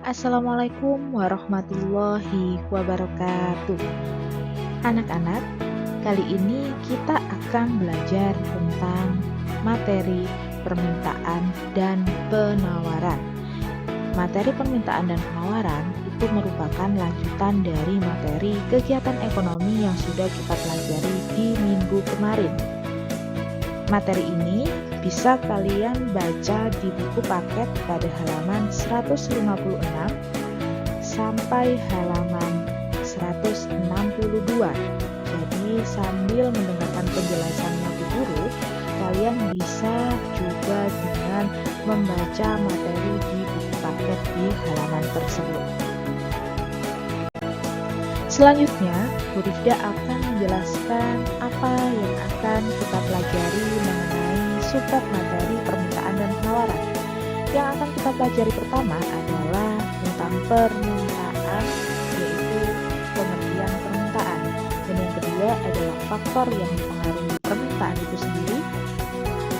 Assalamualaikum warahmatullahi wabarakatuh. Anak-anak, kali ini kita akan belajar tentang materi permintaan dan penawaran. Materi permintaan dan penawaran itu merupakan lanjutan dari materi kegiatan ekonomi yang sudah kita pelajari di minggu kemarin. Materi ini bisa kalian baca di buku paket pada halaman 156 sampai halaman 162. Jadi sambil mendengarkan penjelasannya Bu Guru, kalian bisa juga dengan membaca materi di buku paket di halaman tersebut. Selanjutnya, Bu Rifda akan menjelaskan apa yang akan kita pelajari mengenai subbab materi permintaan dan penawaran. Yang akan kita pelajari pertama adalah tentang permintaan, yaitu pengertian permintaan. Dan yang kedua adalah faktor yang mempengaruhi permintaan itu sendiri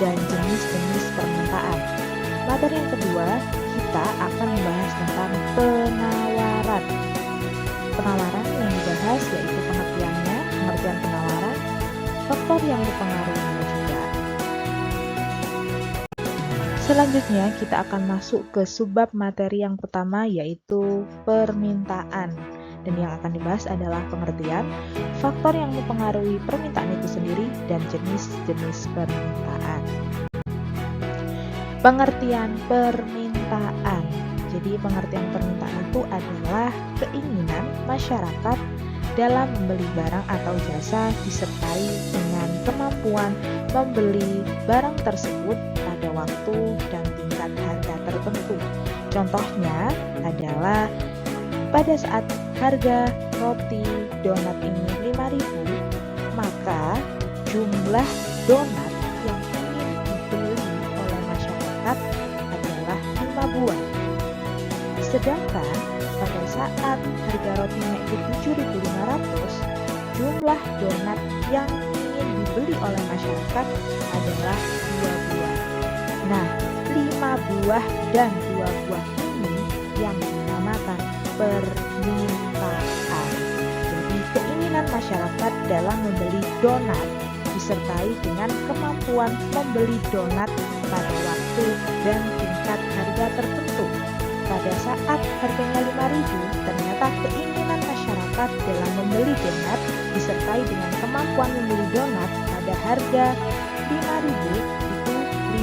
dan jenis-jenis permintaan. Materi yang kedua, kita akan membahas tentang penawaran. Penawaran yang dibahas yaitu pengertiannya, pengertian penawaran, faktor yang mempengaruhinya juga. Selanjutnya kita akan masuk ke subbab materi yang pertama yaitu permintaan. Dan yang akan dibahas adalah pengertian, faktor yang mempengaruhi permintaan itu sendiri, dan jenis-jenis permintaan. Pengertian permintaan. Jadi pengertian permintaan itu adalah keinginan masyarakat dalam membeli barang atau jasa disertai dengan kemampuan membeli barang tersebut pada waktu dan tingkat harga tertentu. Contohnya adalah pada saat harga roti donat ini 5.000, maka jumlah donat yang ingin dibeli oleh masyarakat adalah 5 buah. Sedangkan pada saat harga rotinya itu 7.500, jumlah donat yang ingin dibeli oleh masyarakat adalah 2 buah. Nah, 5 buah dan 2 buah ini yang dinamakan permintaan. Jadi keinginan masyarakat dalam membeli donat disertai dengan kemampuan membeli donat pada waktu dan tingkat harga tertentu. Pada saat harganya 5.000, ternyata keinginan masyarakat dalam membeli donat disertai dengan kemampuan membeli donat pada harga 5.000 itu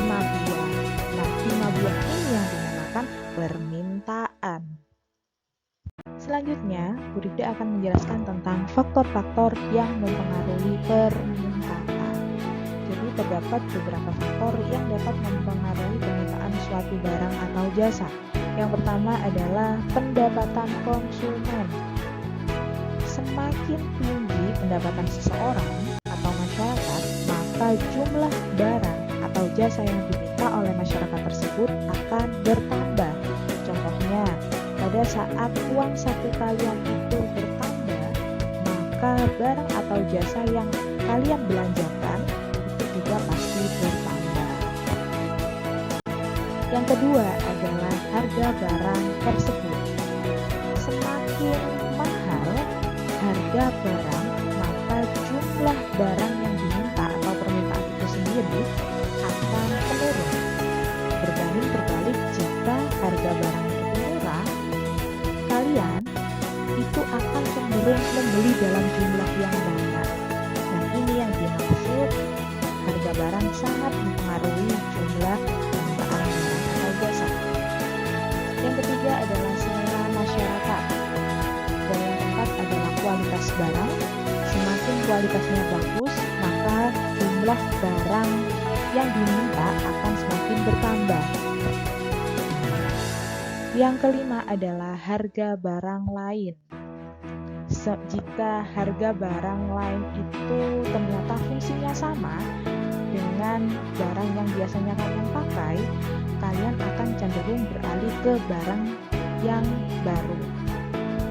5 buah. Nah, 5 buah ini yang dinamakan permintaan. Selanjutnya, Bu Rifda akan menjelaskan tentang faktor-faktor yang mempengaruhi permintaan. Jadi terdapat beberapa faktor yang dapat mempengaruhi permintaan suatu barang atau jasa. Yang pertama adalah pendapatan konsumen. Semakin tinggi pendapatan seseorang atau masyarakat, maka jumlah barang atau jasa yang diminta oleh masyarakat tersebut akan bertambah. Contohnya, pada saat uang saku kalian itu bertambah, maka barang atau jasa yang kalian belanjakan itu juga pasti bertambah. Yang kedua adalah harga barang tersebut. Semakin mahal harga barang, maka jumlah barang yang diminta atau permintaan itu sendiri akan menurun. Berbanding terbalik, jika harga barangnya itu murah, kalian itu akan cenderung membeli dalam jumlah yang banyak. Nah, ini yang dimaksud harga barang sangat mempengaruhi jumlah permintaan barang atau jasa. Yang ketiga adalah selera masyarakat. Dan yang keempat adalah kualitas barang. Semakin kualitasnya bagus, maka jumlah barang yang diminta akan semakin bertambah. Yang kelima adalah harga barang lain. Jika harga barang lain itu ternyata fungsinya sama dengan barang yang biasanya kalian pakai, kalian akan cenderung beralih ke barang yang baru.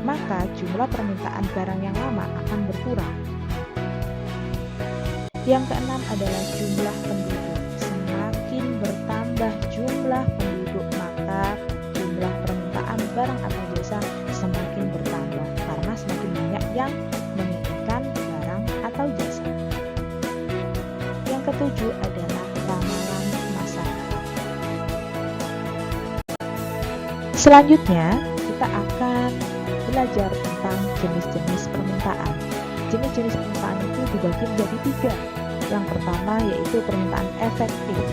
Maka jumlah permintaan barang yang lama akan berkurang. Yang keenam adalah jumlah penduduk. Semakin bertambah jumlah penduduk, maka jumlah permintaan barang atau jasa semakin bertambah karena semakin banyak yang menginginkan barang atau jasa. Yang ketujuh adalah ramalan masyarakat. Selanjutnya, kita akan belajar tentang jenis-jenis permintaan. Jenis-jenis permintaan itu dibagi menjadi 3. Yang pertama yaitu permintaan efektif.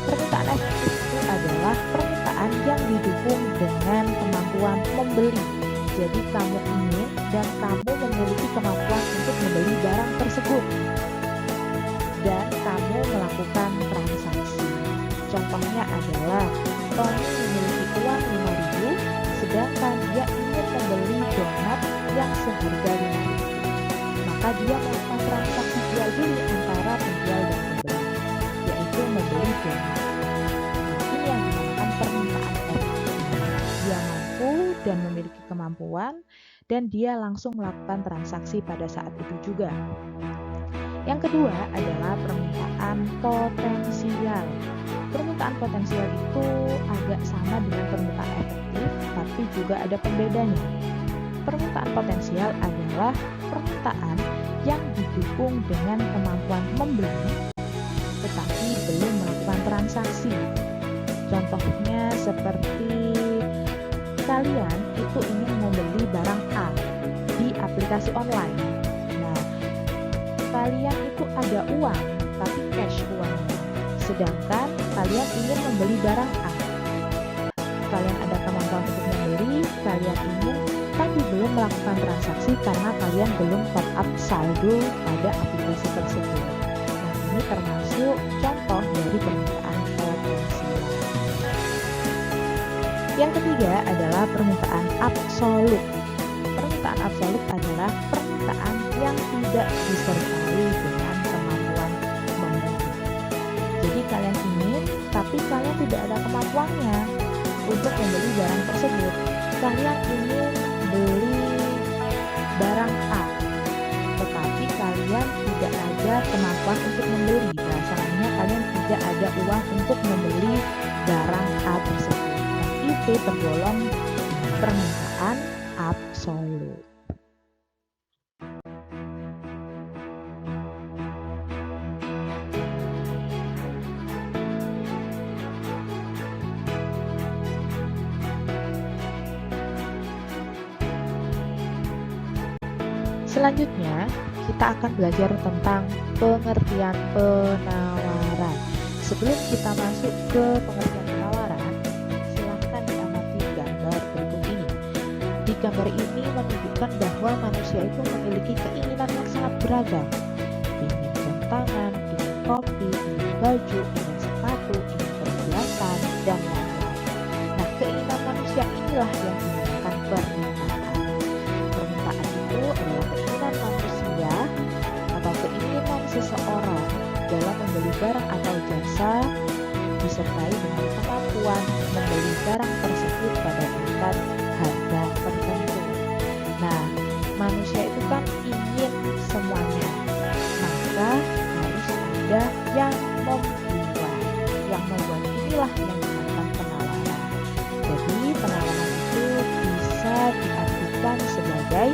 Permintaan efektif itu adalah permintaan yang didukung dengan kemampuan membeli. Jadi kamu ingin dan kamu memiliki kemampuan untuk membeli barang tersebut dan kamu melakukan transaksi. Contohnya adalah Tony memiliki uang 5.000 sedangkan dia ingin membeli donat yang seharga 5.000. Maka dia melakukan transaksi jual beli antara penjual dan pembeli, yaitu membeli donat. Ini yang dinamakan permintaan efektif. Dia mampu dan memiliki kemampuan dan dia langsung melakukan transaksi pada saat itu juga. Yang kedua adalah permintaan potensial. Permintaan potensial itu agak sama dengan permintaan efektif, tapi juga ada pembedanya. Permintaan potensial adalah permintaan yang didukung dengan kemampuan membeli, tetapi belum melakukan transaksi. Contohnya seperti kalian itu ingin membeli barang A di aplikasi online. Nah, kalian itu ada uang, tapi cash uangnya. Sedangkan kalian ingin membeli barang A. Kalian ada kemampuan untuk membeli, kalian ingin, tapi belum melakukan transaksi karena kalian belum top up saldo pada aplikasi tersebut. Nah, ini termasuk contoh dari permintaan potensial. Yang ketiga adalah permintaan absolut. Permintaan absolut adalah permintaan yang tidak disertai dengan kemampuan membeli. Jadi kalian ingin, tapi kalian tidak ada kemampuannya untuk membeli barang tersebut. Kalian ingin beli barang A, tetapi kalian tidak ada kemampuan untuk membeli. Bahasanya kalian tidak ada uang untuk membeli barang A tersebut. Nah, itu tergolong permintaan absolut. Selanjutnya, kita akan belajar tentang pengertian penawaran. Sebelum kita masuk ke pengertian penawaran, silahkan diamati gambar berikut ini. Di gambar ini menunjukkan bahwa manusia itu memiliki keinginan yang sangat beragam. Ingin jam tangan, ingin kopi, ingin baju, ingin sepatu, ingin perhiasan, dan lain-lain. Nah, keinginan manusia inilah yang dinamakan permintaan. Permintaan itu adalah keinginan manusia atau keinginan seseorang dalam membeli barang atau jasa disertai dengan kemampuan membeli barang tersebut pada tingkat harga tertentu. Nah, manusia itu kan ingin semuanya, maka harus ada yang membuat. Yang membuat inilah yang dinamakan penawaran. Jadi penawaran itu bisa diartikan sebagai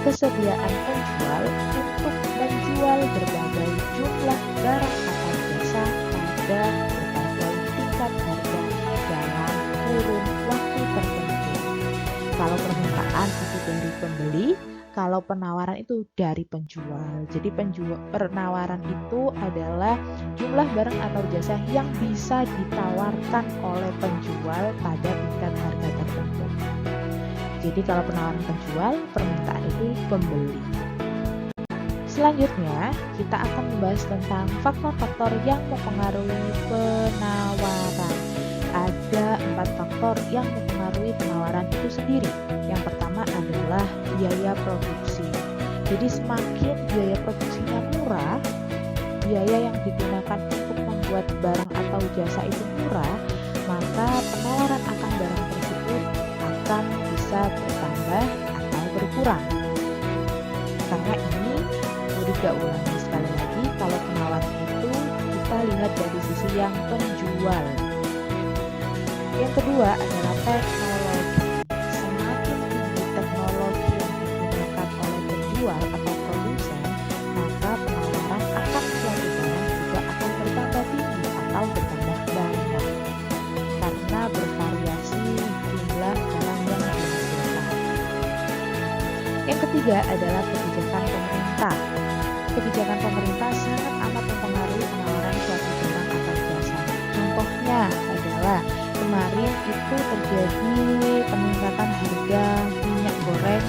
kesediaan penjual untuk menjual berbagai jumlah barang atau jasa pada berbagai tingkat harga dalam kurun waktu tertentu. Kalau permintaan itu dari pembeli, kalau penawaran itu dari penjual. Jadi penawaran itu adalah jumlah barang atau jasa yang bisa ditawarkan oleh penjual pada tingkat harga tertentu. Jadi kalau penawaran penjual, permintaan itu pembeli. Selanjutnya, kita akan membahas tentang faktor-faktor yang mempengaruhi penawaran. Ada 4 faktor yang mempengaruhi penawaran itu sendiri. Yang pertama adalah biaya produksi. Jadi semakin biaya produksinya murah, biaya yang digunakan untuk membuat barang atau jasa itu murah, maka penawaran akan barang tersebut akan bisa bertambah atau berkurang. Karena ini, udah ulangi sekali lagi, kalau penawaran itu kita lihat dari sisi yang penjual. Yang kedua adalah teknologi. ketiga adalah kebijakan pemerintah. Kebijakan pemerintah sangat amat mempengaruhi penawaran suatu barang atau jasa. Contohnya adalah kemarin itu terjadi peningkatan harga minyak goreng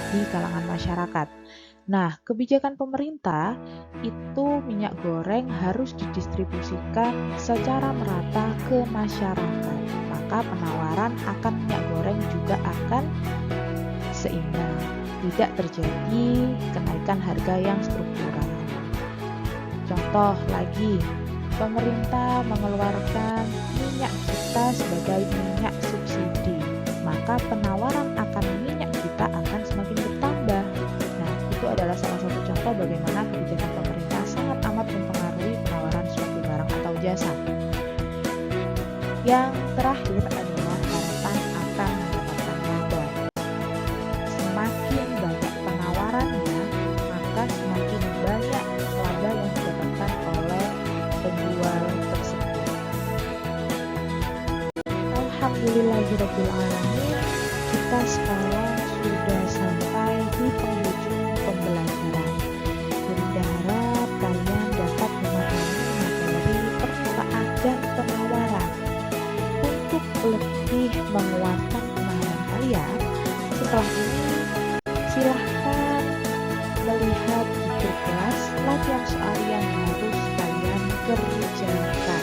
di kalangan masyarakat. Nah, kebijakan pemerintah itu minyak goreng harus didistribusikan secara merata ke masyarakat. Maka penawaran akan minyak goreng juga akan seimbang, tidak terjadi kenaikan harga yang struktural. Contoh lagi, pemerintah mengeluarkan minyak kita sebagai minyak subsidi, maka penawaran akan minyak kita akan semakin bertambah. Nah, itu adalah salah satu contoh bagaimana kebijakan pemerintah sangat amat mempengaruhi penawaran suatu barang atau jasa. Yang terakhir adalah harapan akan mendapatkan laba. Semakin banyak penawarannya, maka semakin banyak laba yang didapatkan oleh penjual tersebut. Alhamdulillahirabbil alamin, kita sekarang sudah sampai di penghujung pembelajaran. Berharap kalian dapat memahami materi permukaan dan penawaran. Untuk lebih menguatkan pemahaman kalian, setelah ini silahkan melihat di grup kelas latihan soal yang harus kalian kerjakan.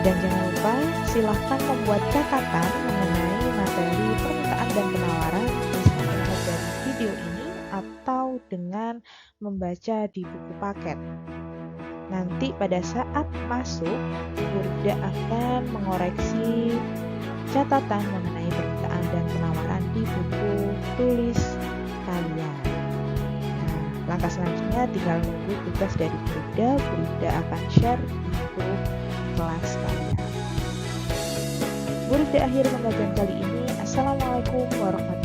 Dan jangan lupa silahkan membuat catatan mengenai materi permukaan dan penawaran bisa melihat dari video ini atau dengan membaca di buku paket. Nanti pada saat masuk, Burda akan mengoreksi catatan mengenai permintaan dan penawaran di buku tulis kalian. Nah, langkah selanjutnya tinggal menunggu tugas dari Burda. Burda akan share di grup kelas kalian. Burda akhir pembelajaran kali ini. Assalamualaikum warahmatullahi wabarakatuh.